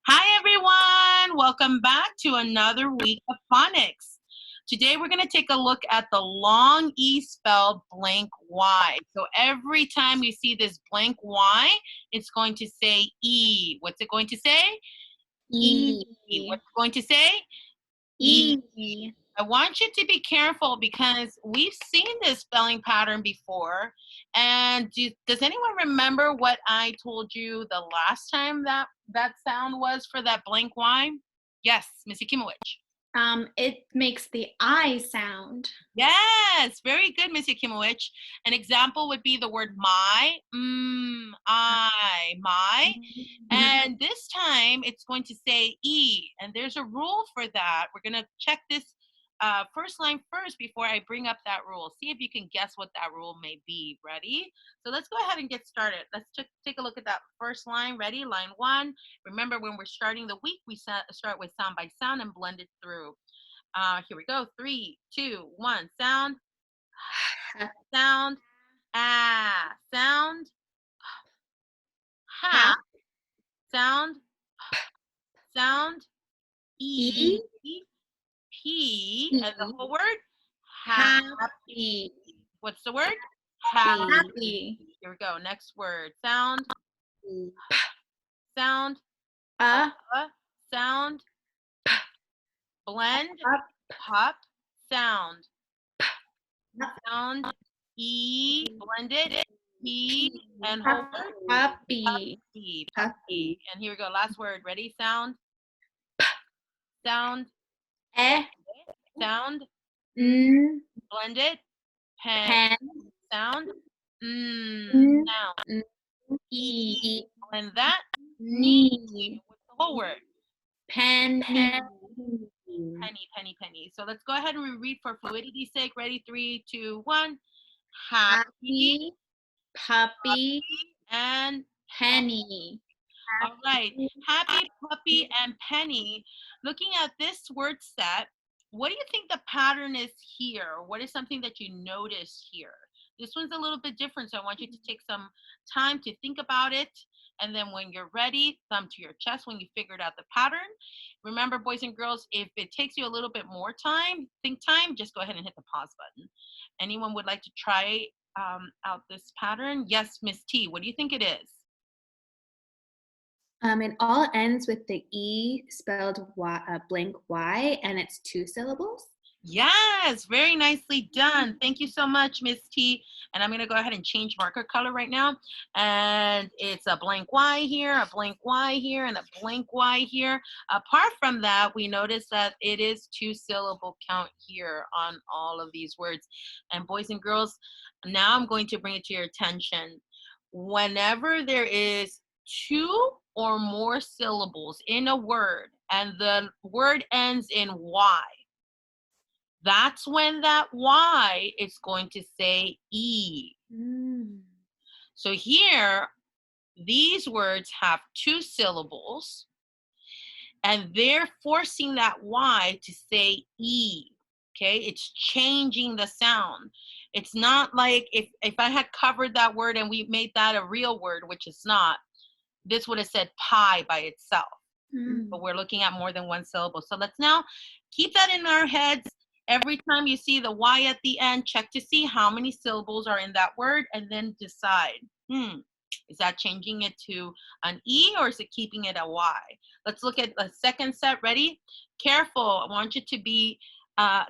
Hi, everyone. Welcome back to another week of phonics. Today, we're going to take a look at the long E spelled blank Y. So every time you see this blank Y, it's going to say E. What's it going to say? E. What's it going to say? E. I want you to be careful because we've seen this spelling pattern before. And does anyone remember what I told you the last time that sound was for that blank Y? Yes, Missy Kimowich. It makes the I sound. Yes, very good, Missy Kimowich. An example would be the word my, my. And this time it's going to say E. And there's a rule for that. We're going to check this first line first before I bring up that rule. See if you can guess what that rule may be. Ready? So let's go ahead and get started. Let's take a look at that first line. Ready? Line 1. Remember, when we're starting the week, we start with sound by sound and blend it through. Here we go. 3, 2, 1. Sound. Sound. Ah. Sound. Ha. Sound. Sound. E. P. And the whole word. Happy. What's the word? Happy. Here we go. Next word. Sound. Sound. Sound. Blend. Pop. Sound. Sound. E. Blended. P. And whole word. Puppy. Puppy. And here we go. Last word. Ready? Sound. Sound. Sound. Blended. Pen. Sound. Sound. E. And that. Knee. What's the whole word? Penny. Penny. So let's go ahead and reread for fluidity's sake. Ready? 3, 2, 1. Happy. Puppy. And Penny. all right. Happy, puppy, and penny. Looking at this word set, what do you think the pattern is here? What is something that you notice here? This one's a little bit different, so I want you to take some time to think about it. And then when you're ready, thumb to your chest when you figured out the pattern. Remember, boys and girls, if it takes you a little bit more time, think time, just go ahead and hit the pause button. Anyone would like to try out this pattern? Yes, Miss T, what do you think it is? It all ends with the E spelled blank Y, and it's 2 syllables. Yes, very nicely done. Thank you so much, Miss T. And I'm going to go ahead and change marker color right now. And it's a blank Y here, a blank Y here, and a blank Y here. Apart from that, we notice that it is 2 syllable count here on all of these words. And boys and girls, now I'm going to bring it to your attention. Whenever there is 2 or more syllables in a word and the word ends in Y, that's when that Y is going to say E. So here, these words have 2 syllables, and they're forcing that Y to say E. Okay, it's changing the sound. It's not like if I had covered that word and we made that a real word, which it's not, this would have said pie by itself. But we're looking at more than 1 syllable. So let's now keep that in our heads. Every time you see the Y at the end, check to see how many syllables are in that word and then decide, is that changing it to an E or is it keeping it a Y? Let's look at the second set. Ready? Careful. I want you to be,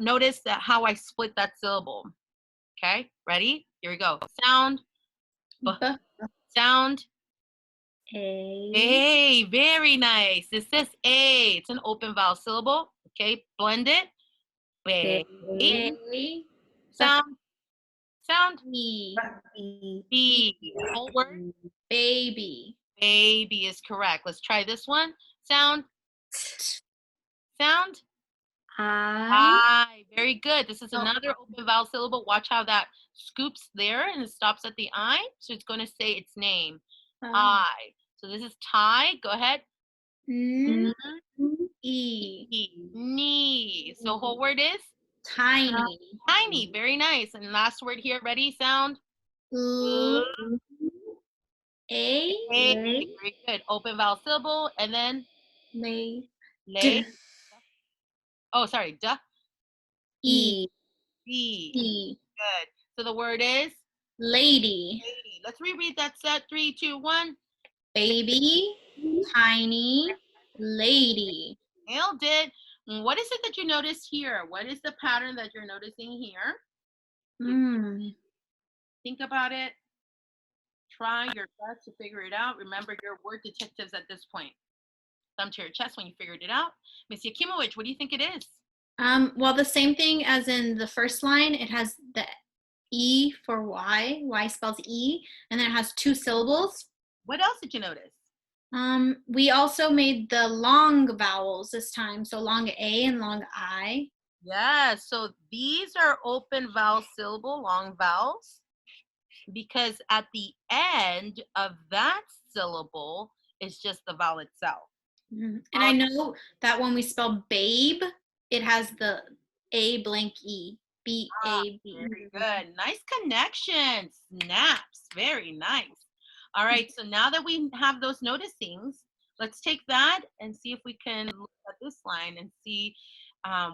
notice that how I split that syllable. Okay, ready? Here we go. Sound. Sound. A. Very nice. This is A. It's an open vowel syllable. Okay, blend it. B. Sound. Sound. B. B. Whole word. Baby. Baby is correct. Let's try this one. Sound. Sound. I. Very good. This is another open vowel syllable. Watch how that scoops there and it stops at the I. So it's going to say its name. I. So this is tie. Go ahead. E. Knee. So whole word is? Tiny. Tiny. Very nice. And last word here. Ready? Sound. A. Very good. Open vowel syllable. And then Lay. Lay. Oh, sorry. Duh. E. B. E. Good. So the word is Lady. lady. Let's reread that set. 3, 2, 1. Baby. Tiny. Lady. Nailed it. What is it that you notice here? What is the pattern that you're noticing here? Think about it. Try your best to figure it out. Remember, you're word detectives at this point. Thumb to your chest when you figured it out. Miss Yakimowicz, what do you think it is? Well, the same thing as in the first line. It has the E for Y. Y spells E, and then it has 2 syllables. What else did you notice? We also made the long vowels this time, so long A and long I. Yeah, so these are open vowel syllable, long vowels, because at the end of that syllable is just the vowel itself. And I know that when we spell babe, it has the A blank E. B-A-B. Very good. Nice connection. Snaps. Very nice. All right, so now that we have those noticings, let's take that and see if we can look at this line and see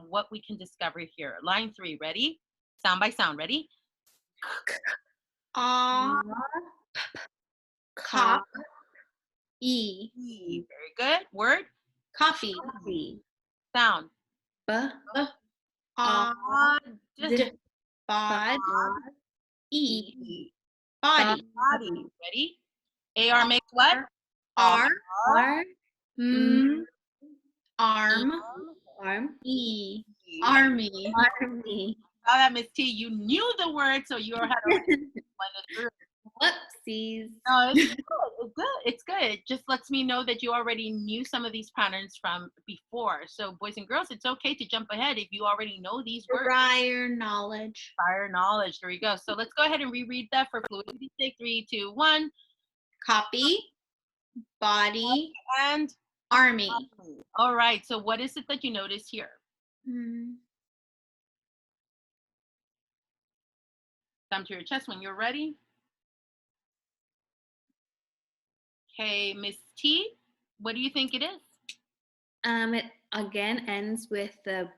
what we can discover here. Line 3, ready? Sound by sound, ready? Cop. E. E. Very good. Word? Coffee. Sound. B. Odd. Bod. E. E. Body. Body. Ready? AR makes what? R. Mm. Arm. E. Army. Now that Miss T, you knew the word, so you had to blend it through. Whoopsies. No, it's good. It's good. It's good. It just lets me know that you already knew some of these patterns from before. So, boys and girls, it's okay to jump ahead if you already know these words. Prior knowledge. Prior knowledge. There we go. So let's go ahead and reread that for fluidity's sake. 3, 2, 1. Copy. Body. And Army. all right. So what is it that you notice here? Thumb to your chest when you're ready. Okay, Miss T, what do you think it is? It again ends with the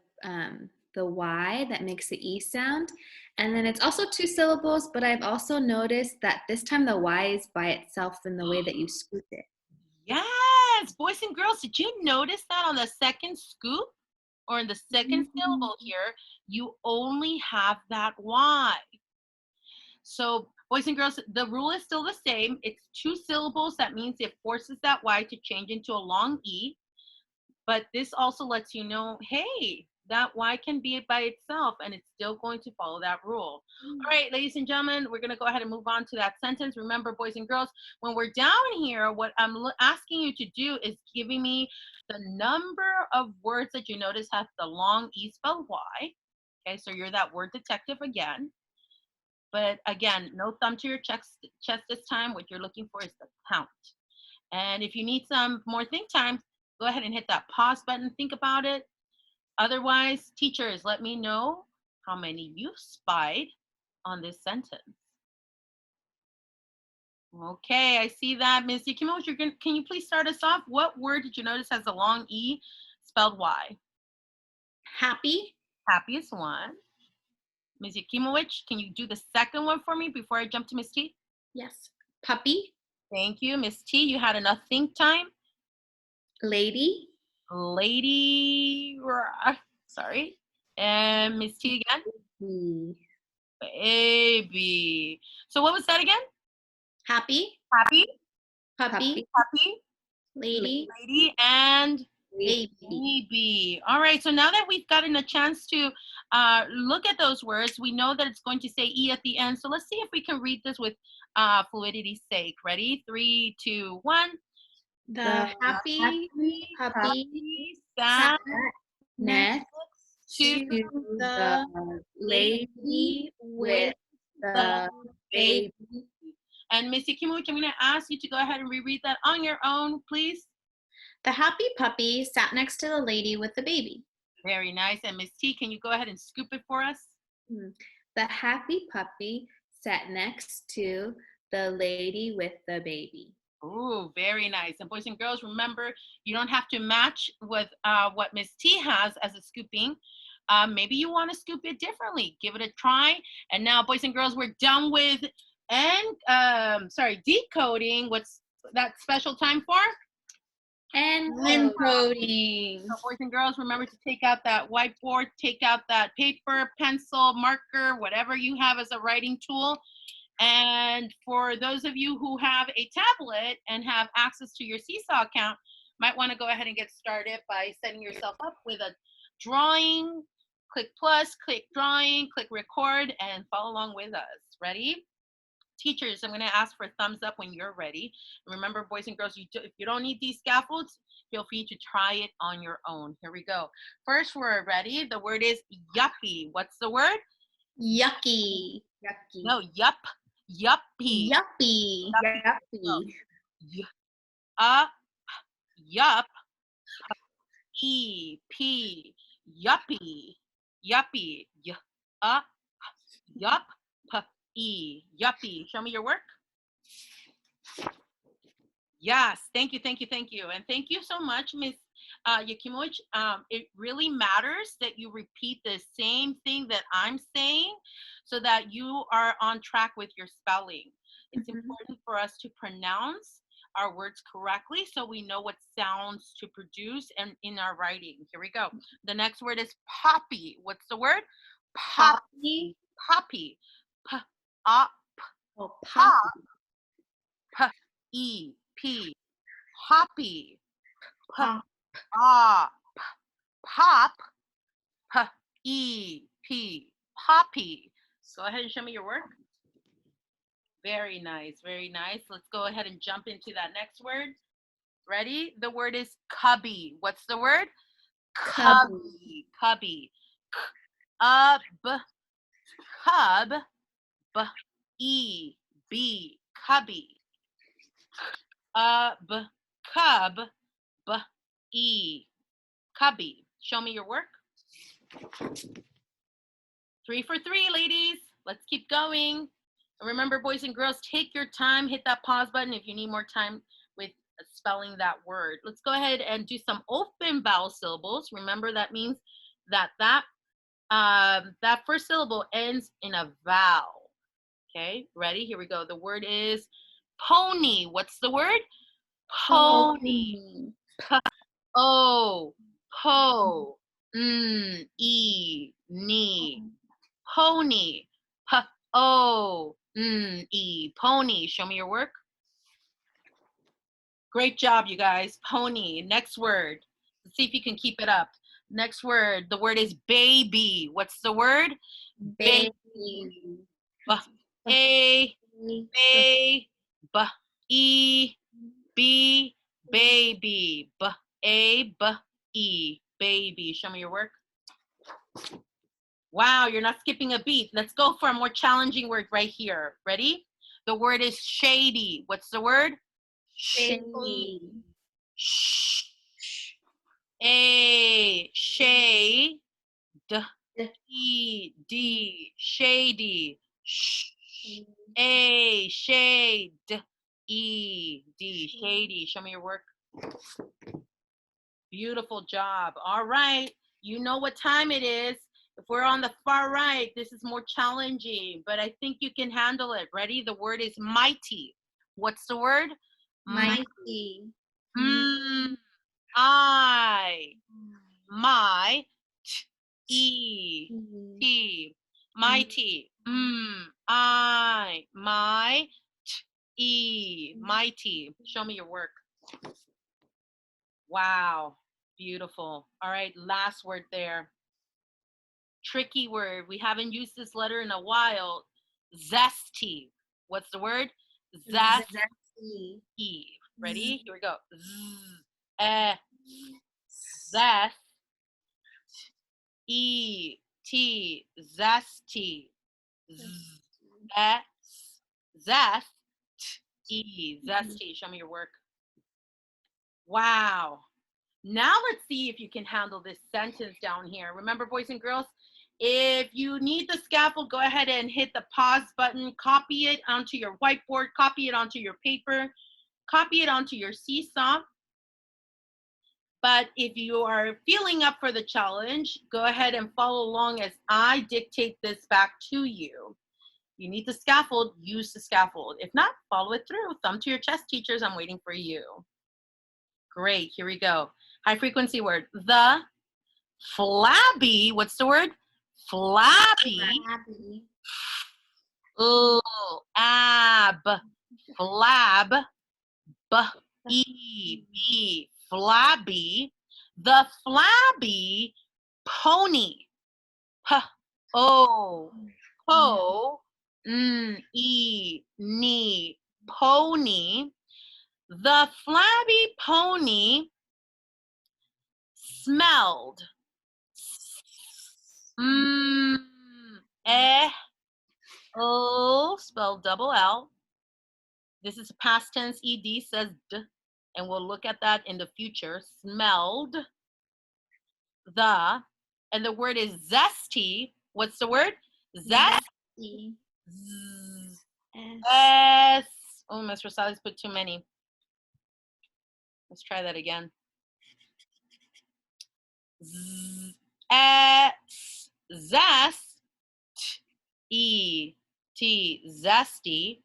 Y that makes the E sound. And then it's also 2 syllables, but I've also noticed that this time the Y is by itself in the way that you scoop it. Yes, boys and girls, did you notice that on the second scoop or in the second syllable here, you only have that Y. So boys and girls, the rule is still the same. It's 2 syllables. That means it forces that Y to change into a long E. But this also lets you know, hey, that Y can be by itself and it's still going to follow that rule. All right, ladies and gentlemen, we're going to go ahead and move on to that sentence. Remember, boys and girls, when we're down here, what I'm asking you to do is giving me the number of words that you notice have the long E spelled Y. Okay, so you're that word detective again. But again, no thumb to your chest this time. What you're looking for is the count. And if you need some more think time, go ahead and hit that pause button. Think about it. Otherwise, teachers, let me know how many you spied on this sentence. Okay, I see that. Ms. Yakimowicz, can you please start us off? What word did you notice has a long E spelled Y? Happy. Happy is one. Ms. Yakimowicz, can you do the second one for me before I jump to Ms. T? Yes. Puppy. Thank you. Ms. T, you had enough think time. Lady. Lady, sorry. And Ms. T again? Baby. So what was that again? Happy. Happy. Puppy. Happy. Lady. Lady and Baby. baby. All right, so now that we've gotten a chance to look at those words, we know that it's going to say E at the end. So let's see if we can read this with fluidity's sake. Ready? 3, 2, 1. The happy puppy sat next to the lady with the baby. And Miss Yakimowicz, I'm going to ask you to go ahead and reread that on your own, please. The happy puppy sat next to the lady with the baby. Very nice. And Miss T, can you go ahead and scoop it for us? The happy puppy sat next to the lady with the baby. Ooh, very nice. And boys and girls, remember, you don't have to match with what Miss T has as a scooping. Maybe you want to scoop it differently. Give it a try. And now, boys and girls, we're done with decoding. What's that special time for? Encoding. So boys and girls, remember to take out that whiteboard, take out that paper, pencil, marker, whatever you have as a writing tool. And for those of you who have a tablet and have access to your Seesaw account, might want to go ahead and get started by setting yourself up with a drawing. Click plus, click drawing, click record, and follow along with us. Ready? Teachers, I'm going to ask for a thumbs up when you're ready. Remember, boys and girls, if you don't need these scaffolds, feel free to try it on your own. Here we go. First word, ready? The word is yuppie. What's the word? Yucky. Yucky. No, yup. Yuppie. Yuppie. Yuppie. Yup. P. Yuppie. Yuppie. Yup. Yuppie. Show me your work. Yes, thank you. And thank you so much, Miss Yakimowicz. It really matters that you repeat the same thing that I'm saying so that you are on track with your spelling. It's important for us to pronounce our words correctly so we know what sounds to produce and in our writing. Here we go. The next word is poppy. What's the word? Poppy. Poppy. Oh, poppy. P. Poppy. Pop. Pop. Poppy. Go ahead and show me your work. Very nice, very nice. Let's go ahead and jump into that next word. Ready? The word is cubby. What's the word? Cubby. Cubby. Cub. Cubby. Cub. Cubby. Show me your work. 3 for 3, ladies. Let's keep going. And remember, boys and girls, take your time. Hit that pause button if you need more time with spelling that word. Let's go ahead and do some open vowel syllables. Remember, that means that first syllable ends in a vowel. Okay, ready? Here we go. The word is pony. What's the word? Pony. Po. Knee. Pony. Pony. Show me your work. Great job, you guys. Pony. Next word. Let's see if you can keep it up. Next word. The word is baby. What's the word? Baby. Baby. Baby. Show me your work. Wow, you're not skipping a beat. Let's go for a more challenging word right here. Ready? The word is shady. What's the word? Shady. Shade. Shady. Shade. Shady. Show me your work. Beautiful job. All right. You know what time it is. If we're on the far right, this is more challenging, but I think you can handle it. Ready? The word is mighty. What's the word? Mighty. My. Mighty. Mighty. Show me your work. Wow. Beautiful. All right. Last word there. Tricky word. We haven't used this letter in a while. Zesty. What's the word? Zesty. Ready? Here we go. Zest. Zesty. Zesty. Show me your work. Wow. Now let's see if you can handle this sentence down here. Remember, boys and girls, if you need the scaffold, go ahead and hit the pause button, copy it onto your whiteboard, copy it onto your paper, copy it onto your seesaw. But if you are feeling up for the challenge, go ahead and follow along as I dictate this back to you. You need the scaffold, use the scaffold. If not, follow it through. Thumb to your chest, teachers. I'm waiting for you. Great, here we go. High frequency word. The flabby, what's the word? Flabby. Flabby. Ab. Flab. B. Flabby. The flabby pony. Knee. Pony. The flabby pony smelled. Spelled double L. This is past tense, ed says d, and we'll look at that in the future. Smelled the, and the word is zesty. What's the word? Zesty. S. Oh, Ms. Rosales put too many. Let's try that again. Zest. E-T. Zesty.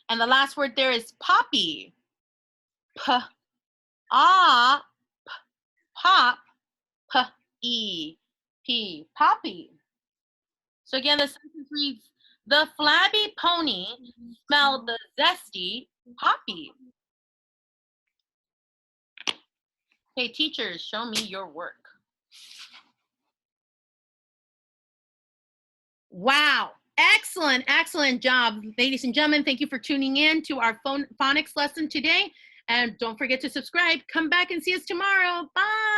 And the last word there is poppy. Pop. P-E-P. Poppy. So again, the sentence reads, the flabby pony smelled the zesty poppy. Okay, teachers, show me your work. Wow. Excellent, excellent job. Ladies and gentlemen, thank you for tuning in to our phonics lesson today. And don't forget to subscribe. Come back and see us tomorrow. Bye.